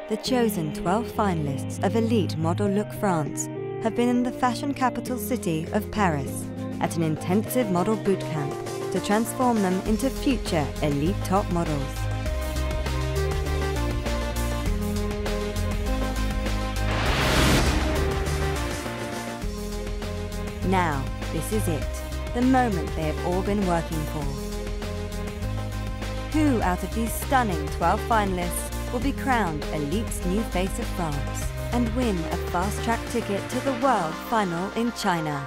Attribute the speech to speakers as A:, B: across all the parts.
A: The chosen 12 finalists of Elite Model Look France have been in the fashion capital city of Paris at an intensive model bootcamp to transform them into future elite top models. Now, this is it, the moment they have all been working for. Who out of these stunning 12 finalists will be crowned Elite's new face of France and win a fast-track ticket to the World Final in China?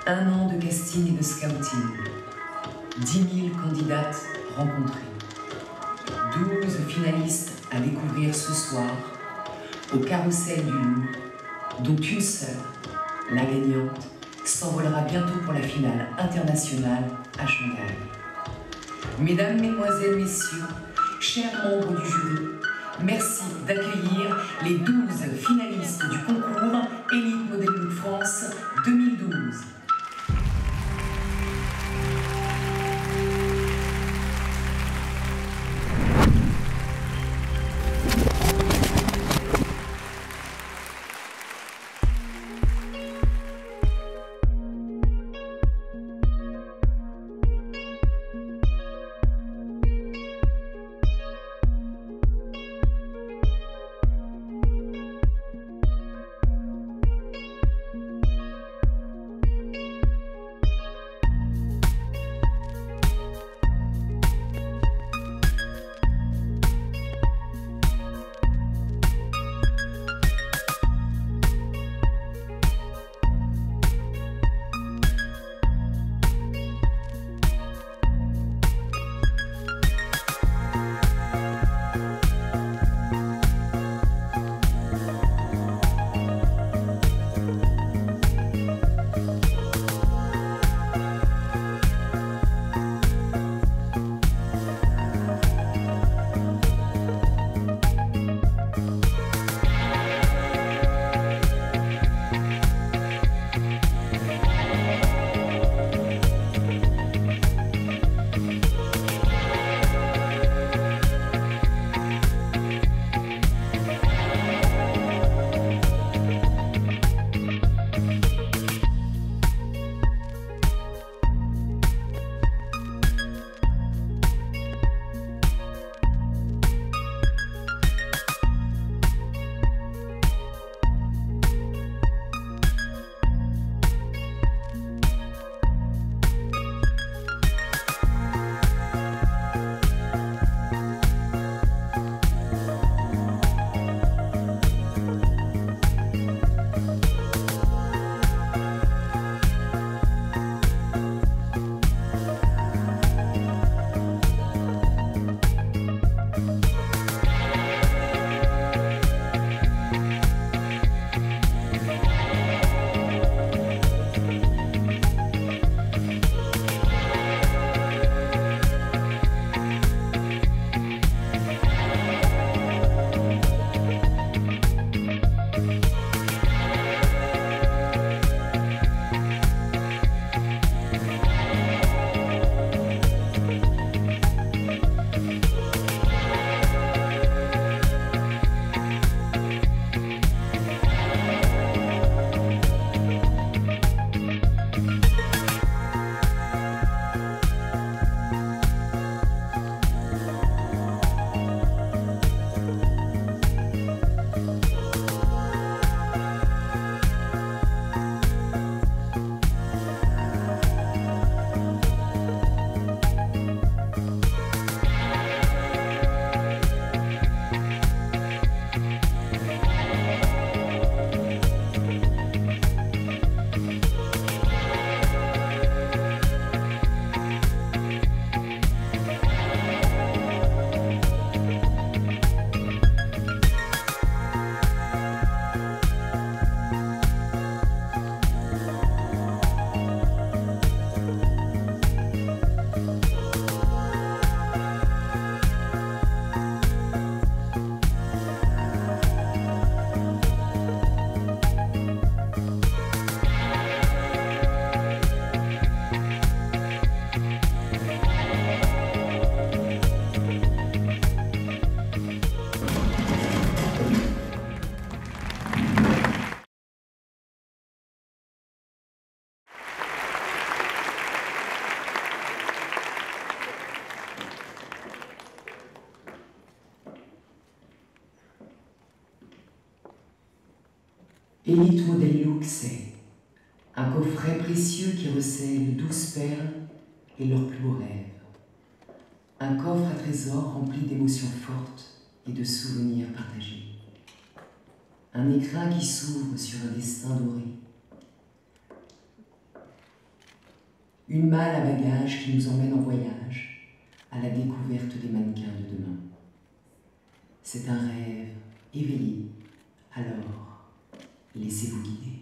B: Un an de casting et de scouting, 10 000 candidates rencontrées, 12 finalistes à découvrir ce soir au Carrousel du Louvre, dont une seule, la gagnante, s'envolera bientôt pour la finale internationale à Shanghai. Mesdames, Mesdemoiselles, Messieurs, chers membres du jury, merci d'accueillir les 12 finalistes du concours Elite Model Look France 2012. Elite Modellook, c'est un coffret précieux qui recèle 12 perles et leurs plus beaux rêves. Un coffre à trésors rempli d'émotions fortes et de souvenirs partagés. Un écrin qui s'ouvre sur un destin doré. Une malle à bagages qui nous emmène en voyage à la découverte des mannequins de demain. C'est un rêve éveillé, alors laissez-vous guider.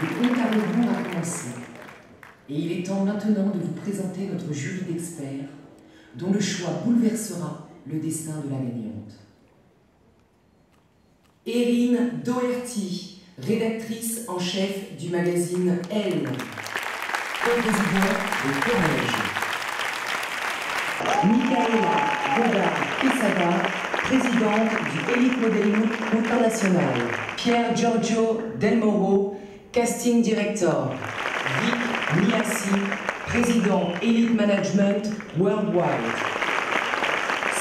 B: Le compte à rebours a commencé. Et il est temps maintenant de vous présenter notre jury d'experts dont le choix bouleversera le destin de la gagnante. Erin Doherty, rédactrice en chef du magazine Elle, co-présidente du collège. Michaela Godard-Quesada, présidente du Elite Modeling International. Pierre Giorgio Del Moro, casting director. Vic Miassi, président Elite Management Worldwide.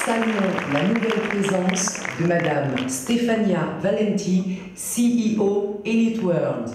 B: Saluons la nouvelle présence de Madame Stefania Valenti, CEO Elite World.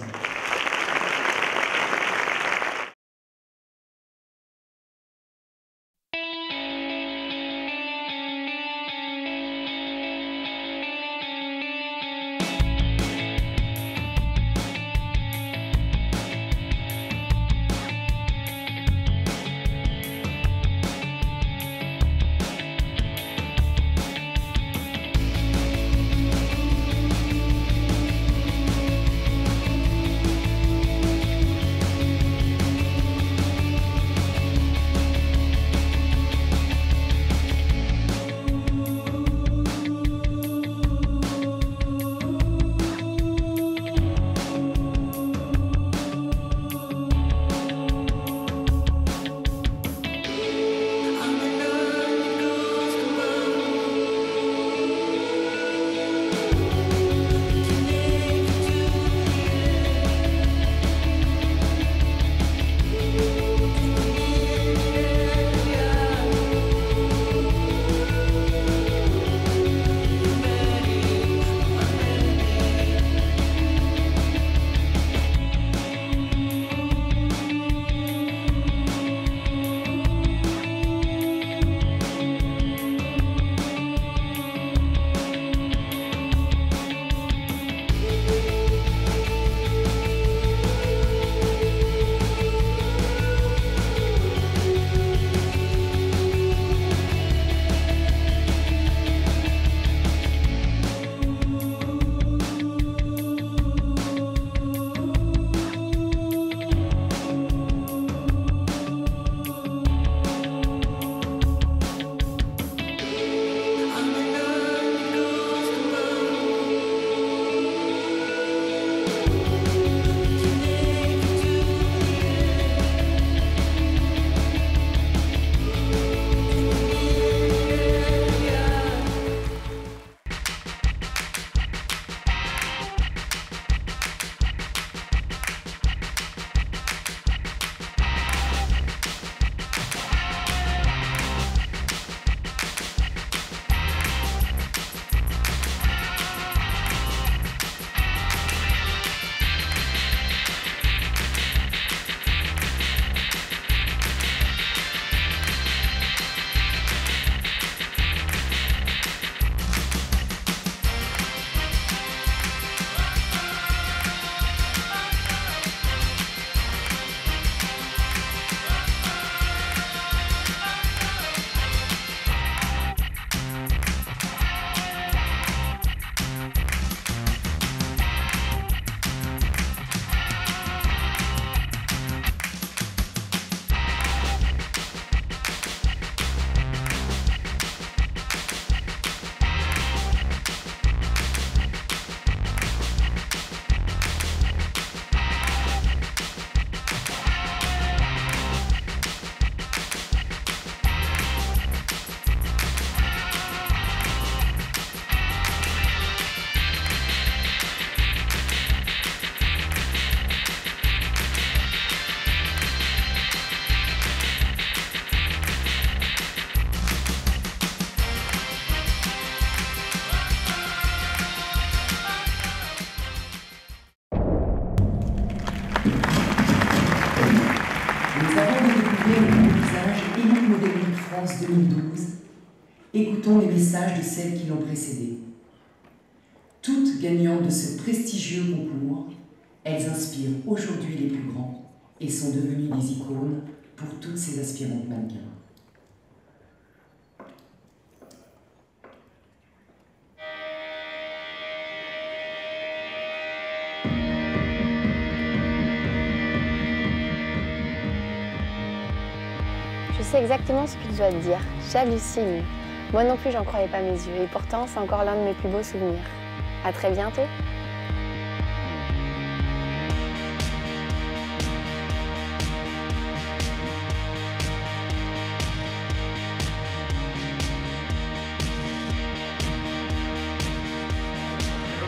B: France 2012, écoutons les messages de celles qui l'ont précédée. Toutes gagnantes de ce prestigieux concours, elles inspirent aujourd'hui les plus grands et sont devenues des icônes pour toutes ces aspirantes mannequins.
A: Je
C: sais exactement ce que tu dois te dire. J'hallucine. Moi non plus, j'en croyais pas mes yeux. Et pourtant, c'est encore l'un de mes plus beaux souvenirs. À très bientôt.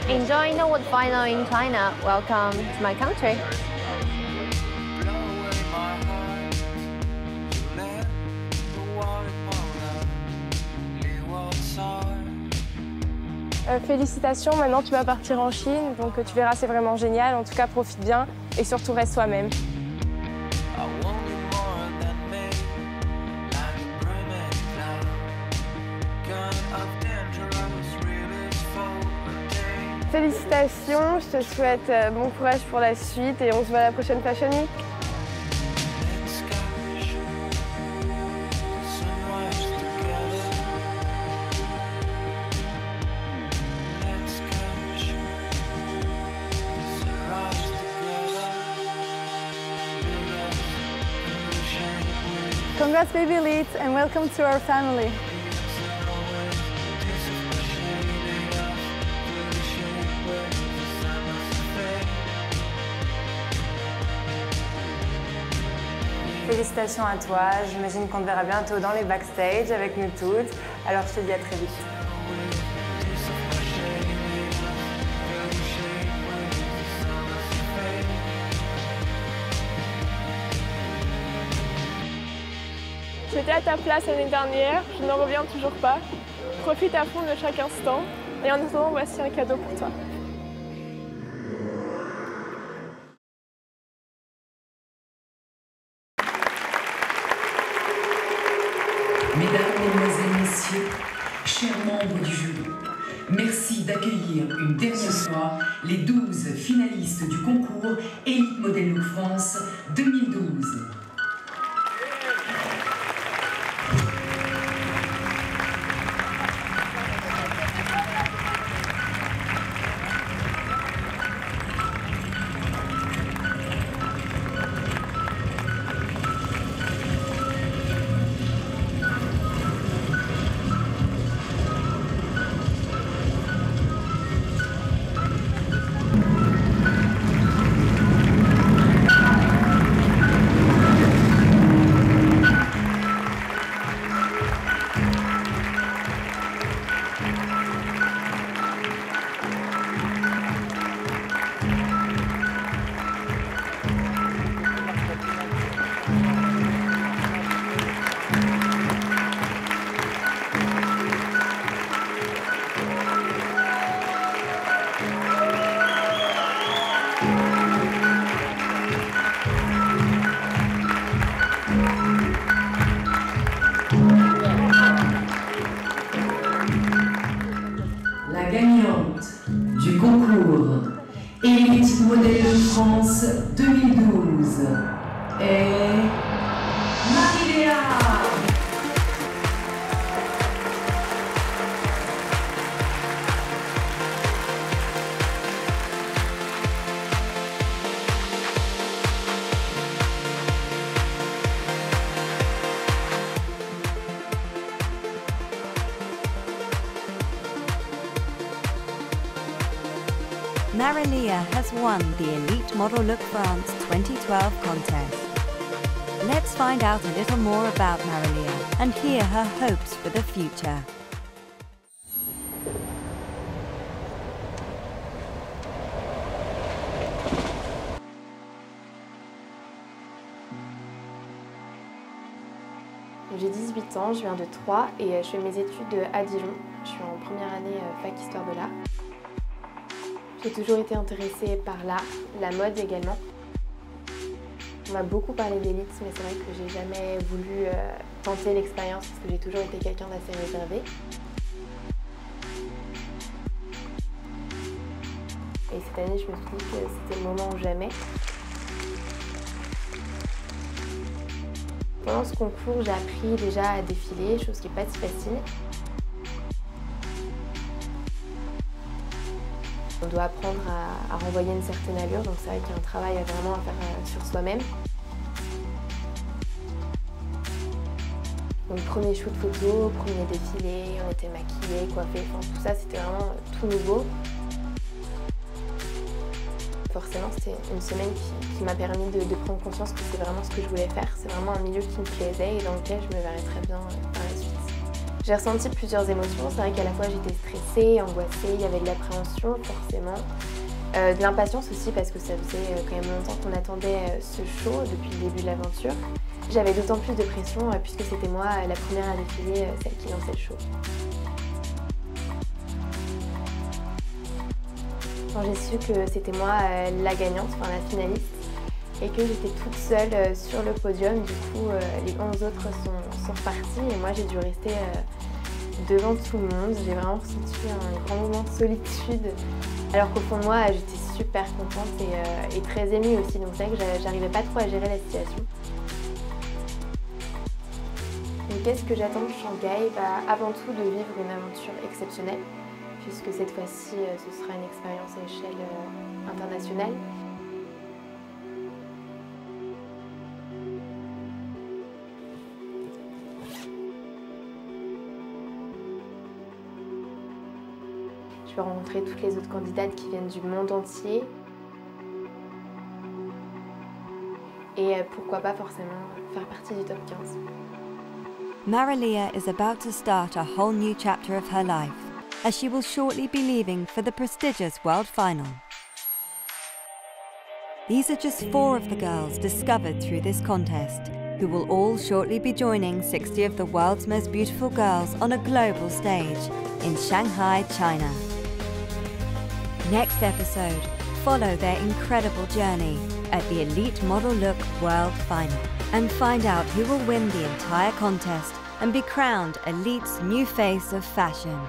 D: Enjoying the wood final in China. Welcome to my country.
E: Félicitations, maintenant tu vas partir en Chine, donc tu verras, c'est vraiment génial. En tout cas, profite bien et surtout reste toi-même. Félicitations, je te souhaite bon courage pour la suite et on se voit à la prochaine Fashion Week. Congrats, baby Elite, and welcome to our family. Félicitations à toi, j'imagine qu'on te verra bientôt dans les backstage avec nous toutes, alors je te dis à très vite. J'étais à ta place l'année dernière, je n'en reviens toujours pas. Profite à fond de chaque instant et en attendant, voici un cadeau pour toi.
B: Mesdames, Mesdemoiselles, Messieurs, chers membres du jury, merci d'accueillir une dernière fois les 12 finalistes du concours Elite Model Look France 2012. La gagnante du concours Elite Model Look France 2012 est Marie-Léa.
A: Marie-Léa has won the Elite Model Look France 2012 contest. Let's find out a little more about Marie-Léa and hear her hopes for the future.
E: J'ai 18 ans, je viens de Troyes et je fais mes études à Dijon. Je suis en première année fac Histoire de l'art. J'ai toujours été intéressée par l'art, la mode également. On m'a beaucoup parlé d'élite, mais c'est vrai que j'ai jamais voulu tenter l'expérience parce que j'ai toujours été quelqu'un d'assez réservé. Et cette année, je me suis dit que c'était le moment ou jamais. Pendant ce concours, j'ai appris déjà à défiler, chose qui n'est pas si facile. On doit apprendre à renvoyer une certaine allure, donc c'est vrai qu'il y a un travail vraiment à faire sur soi-même. Donc premier shoot photo, premier défilé, on était maquillés, coiffés, enfin, tout ça c'était vraiment tout nouveau. Forcément c'était une semaine qui m'a permis de prendre conscience que c'est vraiment ce que je voulais faire. C'est vraiment un milieu qui me plaisait et dans lequel je me verrais très bien par la suite. J'ai ressenti plusieurs émotions, c'est vrai qu'à la fois j'étais stressée, angoissée, il y avait de l'appréhension forcément. De l'impatience aussi parce que ça faisait quand même longtemps qu'on attendait ce show depuis le début de l'aventure. J'avais d'autant plus de pression puisque c'était moi la première à défiler, celle qui lançait le show. Quand j'ai su que c'était moi la gagnante, enfin la finaliste, et que j'étais toute seule sur le podium, du coup les 11 autres sont repartis et moi j'ai dû rester devant tout le monde. J'ai vraiment ressenti un grand moment de solitude, alors qu'au fond de moi j'étais super contente et très émue aussi, donc c'est vrai que j'arrivais pas trop à gérer la situation. Qu'est-ce que j'attends de Shanghai? Avant tout de vivre une aventure exceptionnelle, puisque cette fois-ci ce sera une expérience à échelle internationale. Je vais rencontrer toutes les autres candidates qui viennent du monde entier. Et pourquoi pas forcément faire partie du top 15.
A: Marilia is about to start a whole new chapter of her life, as she will shortly be leaving for the prestigious World Final. These are just 4 of the girls discovered through this contest, who will all shortly be joining 60 of the world's most beautiful girls on a global stage in Shanghai, China. Next episode, follow their incredible journey at the Elite Model Look World Final and find out who will win the entire contest and be crowned Elite's new face of fashion.